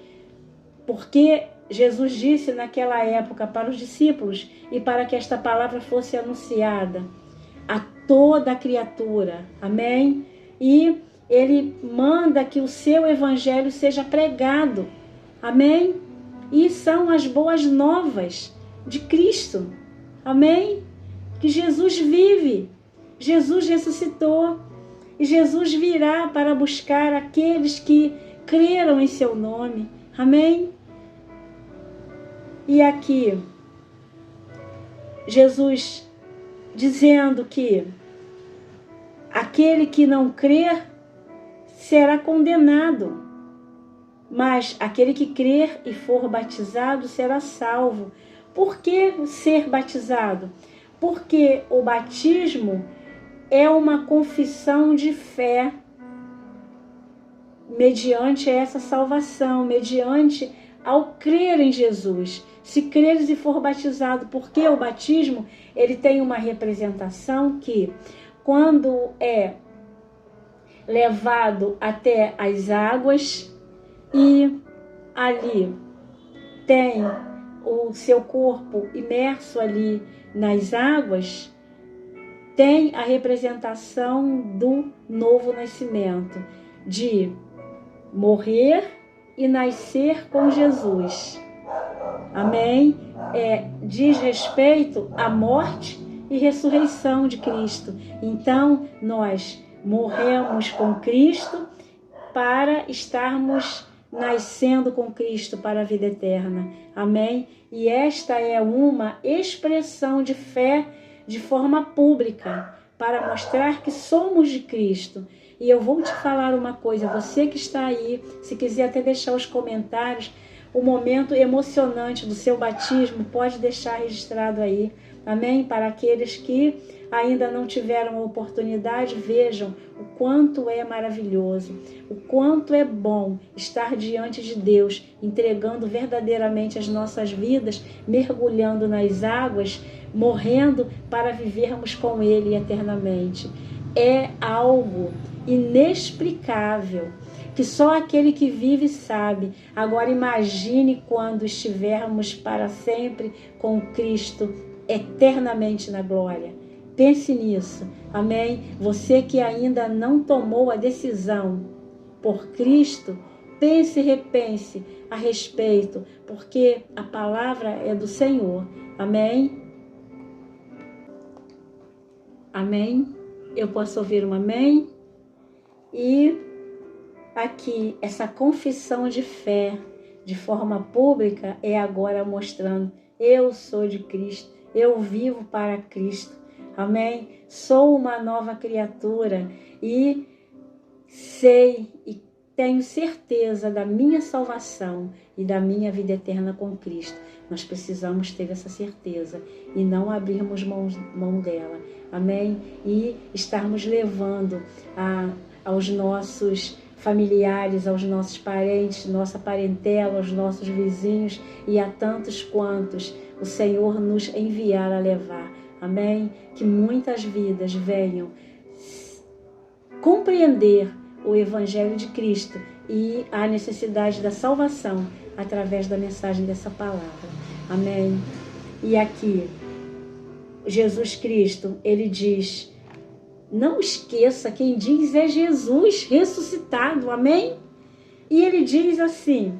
porque Jesus disse naquela época para os discípulos e para que esta palavra fosse anunciada a toda a criatura. Amém? E Ele manda que o seu evangelho seja pregado. Amém? E são as boas novas de Cristo. Amém? Que Jesus vive. Jesus ressuscitou. E Jesus virá para buscar aqueles que creram em seu nome. Amém? E aqui, Jesus dizendo que aquele que não crer será condenado, mas aquele que crer e for batizado será salvo. Por que ser batizado? Porque o batismo é uma confissão de fé mediante essa salvação, mediante ao crer em Jesus. Se creres e for batizado, porque o batismo ele tem uma representação que, quando é levado até as águas e ali tem o seu corpo imerso ali nas águas, tem a representação do novo nascimento, de morrer e nascer com Jesus. Amém? Diz respeito à morte e ressurreição de Cristo. Então, nós morremos com Cristo para estarmos nascendo com Cristo para a vida eterna. Amém? E esta é uma expressão de fé de forma pública, para mostrar que somos de Cristo. E eu vou te falar uma coisa, você que está aí, se quiser até deixar os comentários, o momento emocionante do seu batismo, pode deixar registrado aí, amém? Para aqueles que ainda não tiveram a oportunidade, vejam o quanto é maravilhoso, o quanto é bom estar diante de Deus, entregando verdadeiramente as nossas vidas, mergulhando nas águas, morrendo para vivermos com Ele eternamente. É algo inexplicável, que só aquele que vive sabe. Agora imagine quando estivermos para sempre com Cristo, eternamente na glória. Pense nisso, amém? Você que ainda não tomou a decisão por Cristo, pense e repense a respeito, porque a palavra é do Senhor, amém? Amém? Eu posso ouvir um amém? E aqui, essa confissão de fé de forma pública é agora mostrando: eu sou de Cristo, eu vivo para Cristo, amém? Sou uma nova criatura e sei e tenho certeza da minha salvação e da minha vida eterna com Cristo. Nós precisamos ter essa certeza e não abrirmos mão dela, amém? E estarmos levando aos nossos familiares, aos nossos parentes, nossa parentela, aos nossos vizinhos e a tantos quantos o Senhor nos enviar a levar, amém? Que muitas vidas venham compreender o Evangelho de Cristo e a necessidade da salvação através da mensagem dessa palavra, amém? E aqui, Jesus Cristo, ele diz: não esqueça, quem diz é Jesus ressuscitado, amém? E ele diz assim: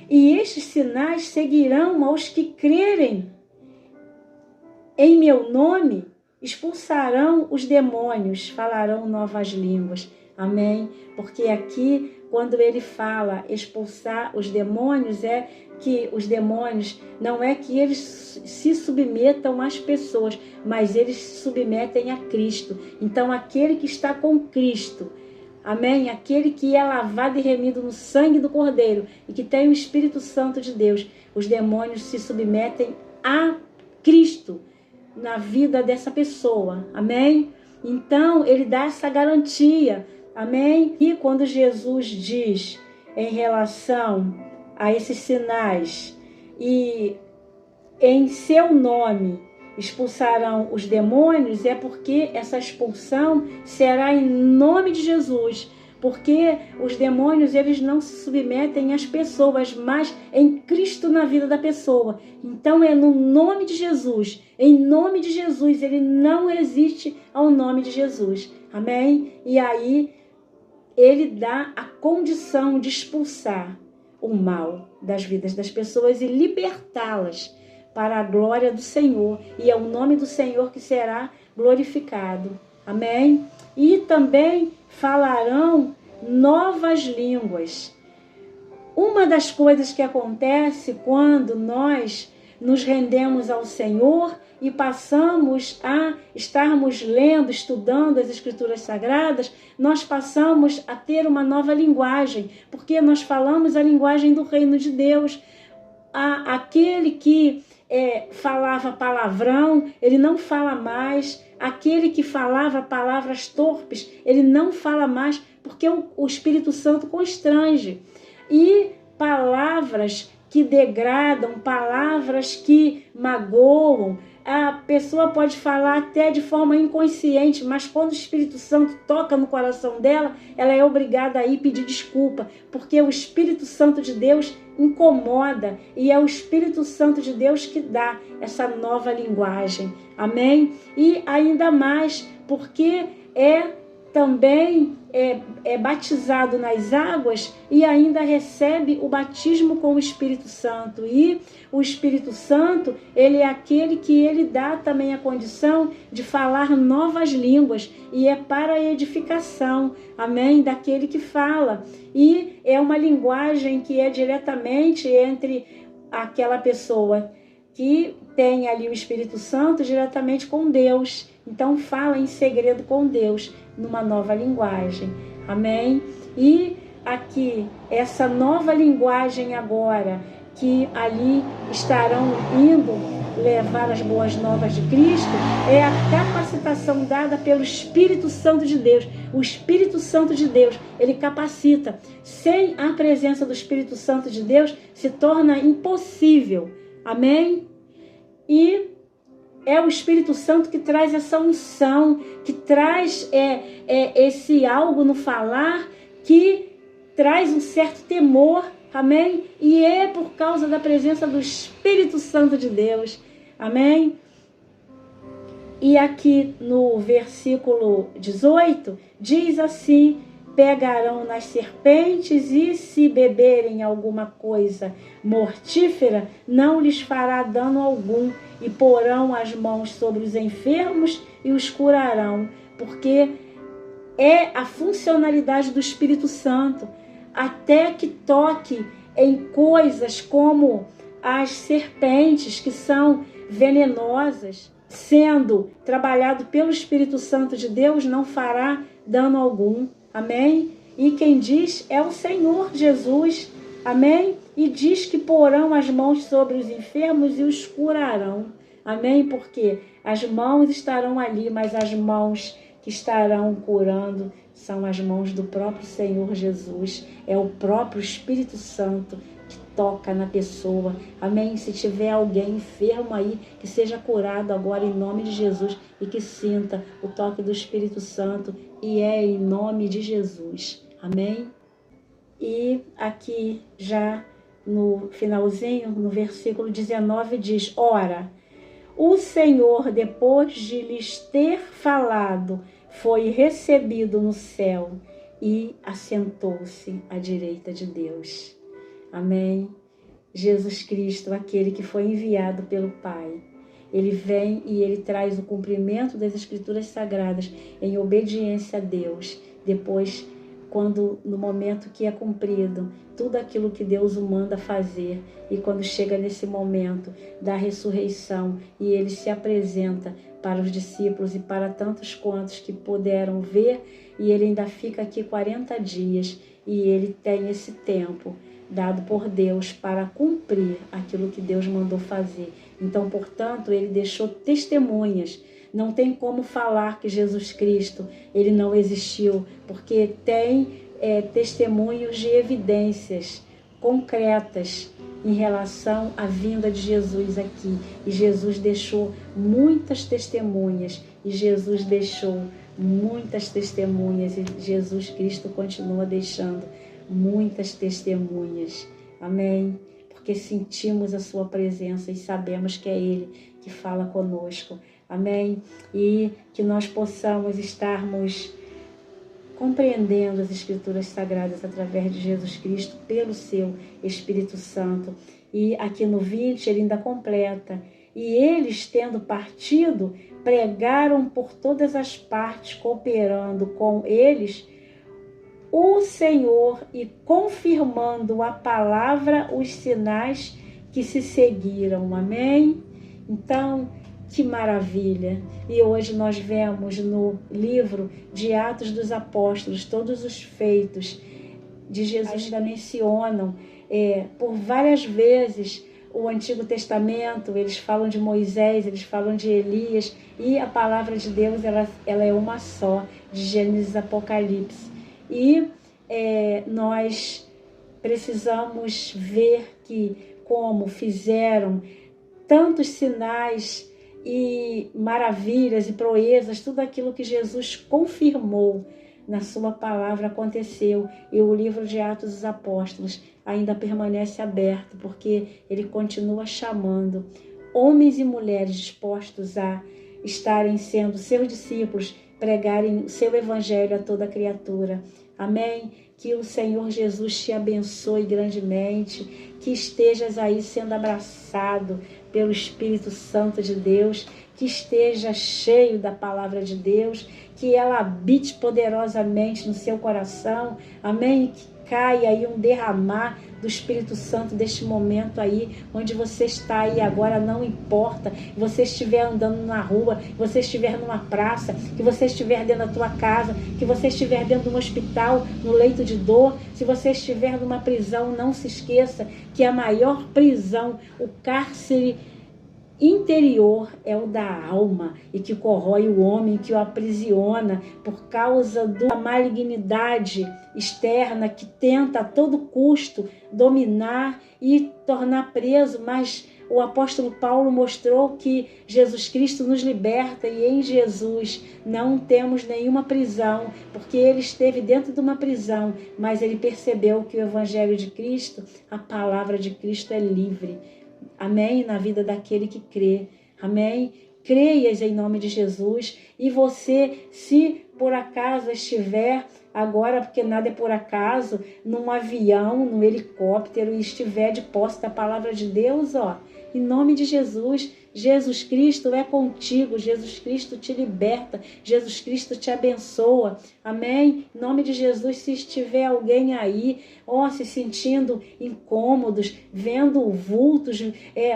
e estes sinais seguirão aos que crerem. Em meu nome expulsarão os demônios, falarão novas línguas, amém? Porque aqui, quando ele fala expulsar os demônios, é que os demônios, não é que eles se submetam às pessoas, mas eles se submetem a Cristo. Então, aquele que está com Cristo, amém? Aquele que é lavado e remido no sangue do Cordeiro e que tem o Espírito Santo de Deus, os demônios se submetem a Cristo na vida dessa pessoa, amém? Então, ele dá essa garantia, amém? E quando Jesus diz em relação a esses sinais, e em seu nome expulsarão os demônios, é porque essa expulsão será em nome de Jesus, porque os demônios, eles não se submetem às pessoas, mas em Cristo na vida da pessoa. Então é no nome de Jesus, em nome de Jesus, ele não existe ao nome de Jesus, amém? E aí ele dá a condição de expulsar o mal das vidas das pessoas e libertá-las para a glória do Senhor, e é o nome do Senhor que será glorificado, amém? E também falarão novas línguas. Uma das coisas que acontece quando nós nos rendemos ao Senhor e passamos a estarmos lendo, estudando as Escrituras Sagradas, nós passamos a ter uma nova linguagem, porque nós falamos a linguagem do reino de Deus. Aquele que falava palavrão, ele não fala mais. Aquele que falava palavras torpes, ele não fala mais, porque o Espírito Santo constrange. E palavras que degradam, palavras que magoam, a pessoa pode falar até de forma inconsciente, mas quando o Espírito Santo toca no coração dela, ela é obrigada a ir pedir desculpa, porque o Espírito Santo de Deus incomoda e é o Espírito Santo de Deus que dá essa nova linguagem, amém? E ainda mais, porque também é batizado nas águas e ainda recebe o batismo com o Espírito Santo. E o Espírito Santo, ele é aquele que ele dá também a condição de falar novas línguas, e é para a edificação, amém, daquele que fala. E é uma linguagem que é diretamente entre aquela pessoa que tem ali o Espírito Santo diretamente com Deus. Então fala em segredo com Deus, numa nova linguagem, amém? E aqui, essa nova linguagem agora, que ali estarão indo levar as boas novas de Cristo é a capacitação dada pelo Espírito Santo de Deus. O Espírito Santo de Deus, ele capacita. Sem a presença do Espírito Santo de Deus, se torna impossível. Amém? E é o Espírito Santo que traz essa unção, que traz esse algo no falar, que traz um certo temor. Amém? E é por causa da presença do Espírito Santo de Deus. Amém? E aqui no versículo 18, diz assim: pegarão nas serpentes e se beberem alguma coisa mortífera, não lhes fará dano algum, e porão as mãos sobre os enfermos e os curarão, porque é a funcionalidade do Espírito Santo. Até que toque em coisas como as serpentes, que são venenosas, sendo trabalhado pelo Espírito Santo de Deus, não fará dano algum. Amém? E quem diz é o Senhor Jesus. Amém? E diz que porão as mãos sobre os enfermos e os curarão. Amém? Porque as mãos estarão ali, mas as mãos que estarão curando são as mãos do próprio Senhor Jesus. É o próprio Espírito Santo que toca na pessoa. Amém? Se tiver alguém enfermo aí, que seja curado agora em nome de Jesus e que sinta o toque do Espírito Santo, e é em nome de Jesus. Amém? E aqui já no finalzinho, no versículo 19, diz: ora, o Senhor, depois de lhes ter falado, foi recebido no céu e assentou-se à direita de Deus. Amém? Jesus Cristo, aquele que foi enviado pelo Pai, ele vem e ele traz o cumprimento das Escrituras Sagradas em obediência a Deus. Depois, quando no momento que é cumprido tudo aquilo que Deus o manda fazer, e quando chega nesse momento da ressurreição e ele se apresenta para os discípulos e para tantos quantos que puderam ver, e ele ainda fica aqui 40 dias, e ele tem esse tempo dado por Deus para cumprir aquilo que Deus mandou fazer. Então, portanto, ele deixou testemunhas. Não tem como falar que Jesus Cristo ele não existiu, porque tem testemunhos de evidências concretas em relação à vinda de Jesus aqui. E Jesus deixou muitas testemunhas, e Jesus deixou muitas testemunhas, e Jesus Cristo continua deixando muitas testemunhas. Amém? Porque sentimos a sua presença e sabemos que é Ele que fala conosco. Amém? E que nós possamos estarmos compreendendo as Escrituras Sagradas através de Jesus Cristo pelo seu Espírito Santo. E aqui no 20 ele ainda completa: e eles, tendo partido, pregaram por todas as partes, cooperando com eles o Senhor e confirmando a palavra, os sinais que se seguiram. Amém? Então, que maravilha! E hoje nós vemos no livro de Atos dos Apóstolos todos os feitos de Jesus. Ainda mencionam por várias vezes o Antigo Testamento. Eles falam de Moisés, eles falam de Elias, e a palavra de Deus ela é uma só, de Gênesis a Apocalipse. E nós precisamos ver que, como fizeram tantos sinais e maravilhas e proezas, tudo aquilo que Jesus confirmou na sua palavra aconteceu. E o livro de Atos dos Apóstolos ainda permanece aberto, porque ele continua chamando homens e mulheres dispostos a estarem sendo seus discípulos, pregarem o seu evangelho a toda criatura. Amém? Que o Senhor Jesus te abençoe grandemente, que estejas aí sendo abraçado pelo Espírito Santo de Deus, que esteja cheio da palavra de Deus, que ela habite poderosamente no seu coração. Amém? Que caia aí um derramar do Espírito Santo deste momento aí, onde você está aí agora, não importa, que você estiver andando na rua, que você estiver numa praça, que você estiver dentro da tua casa, que você estiver dentro de um hospital, no leito de dor, se você estiver numa prisão, não se esqueça que a maior prisão, o cárcere interior é o da alma e que corrói o homem, que o aprisiona por causa da malignidade externa que tenta a todo custo dominar e tornar preso, mas o apóstolo Paulo mostrou que Jesus Cristo nos liberta e em Jesus não temos nenhuma prisão, porque ele esteve dentro de uma prisão, mas ele percebeu que o evangelho de Cristo, a palavra de Cristo é livre. Amém? Na vida daquele que crê. Amém? Creias em nome de Jesus. E você, se por acaso estiver agora, porque nada é por acaso, num avião, num helicóptero e estiver de posse da palavra de Deus, em nome de Jesus, Jesus Cristo é contigo, Jesus Cristo te liberta, Jesus Cristo te abençoa, amém? Em nome de Jesus, se estiver alguém aí, se sentindo incômodos, vendo vultos,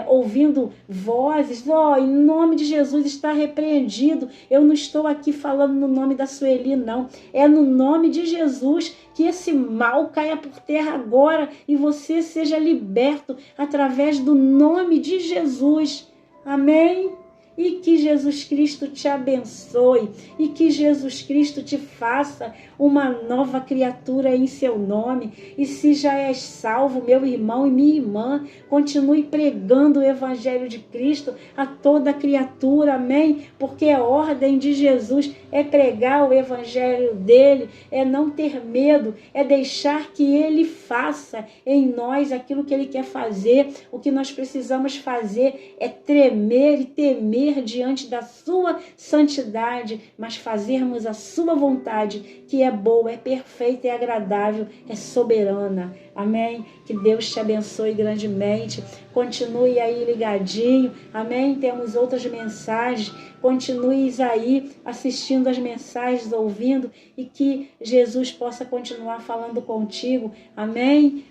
ouvindo vozes, em nome de Jesus está repreendido. Eu não estou aqui falando no nome da Sueli, não, é no nome de Jesus que esse mal caia por terra agora e você seja liberto através do nome de Jesus. Amém? E que Jesus Cristo te abençoe e que Jesus Cristo te faça uma nova criatura em seu nome. E se já és salvo, meu irmão e minha irmã, continue pregando o evangelho de Cristo a toda criatura, amém? Porque a ordem de Jesus é pregar o evangelho dele, é não ter medo, é deixar que ele faça em nós aquilo que ele quer fazer. O que nós precisamos fazer é tremer e temer diante da sua santidade, mas fazermos a sua vontade, que é boa, é perfeita, é agradável, é soberana. Amém? Que Deus te abençoe grandemente. Continue aí ligadinho. Amém? Temos outras mensagens. Continue aí assistindo as mensagens, ouvindo, e que Jesus possa continuar falando contigo. Amém?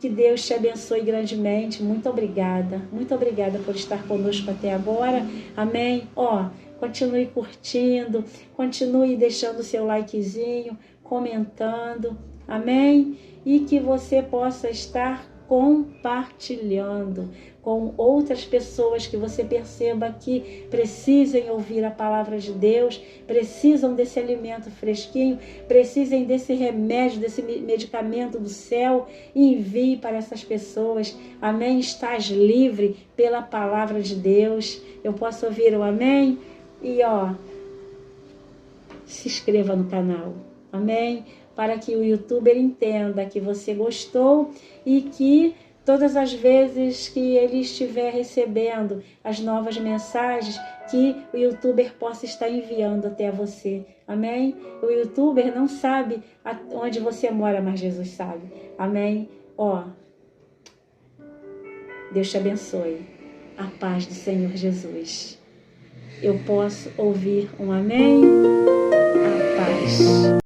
Que Deus te abençoe grandemente. Muito obrigada por estar conosco até agora. Amém? Continue curtindo, continue deixando o seu likezinho, comentando. Amém? E que você possa estar compartilhando com outras pessoas que você perceba que precisem ouvir a palavra de Deus, precisam desse alimento fresquinho, precisem desse remédio, desse medicamento do céu. Envie para essas pessoas. Amém? Estás livre pela palavra de Deus. Eu posso ouvir o amém? E se inscreva no canal. Amém? Para que o YouTuber entenda que você gostou e que todas as vezes que ele estiver recebendo as novas mensagens, que o YouTuber possa estar enviando até você. Amém? O YouTuber não sabe onde você mora, mas Jesus sabe. Amém? Deus te abençoe. A paz do Senhor Jesus. Eu posso ouvir um amém? A paz.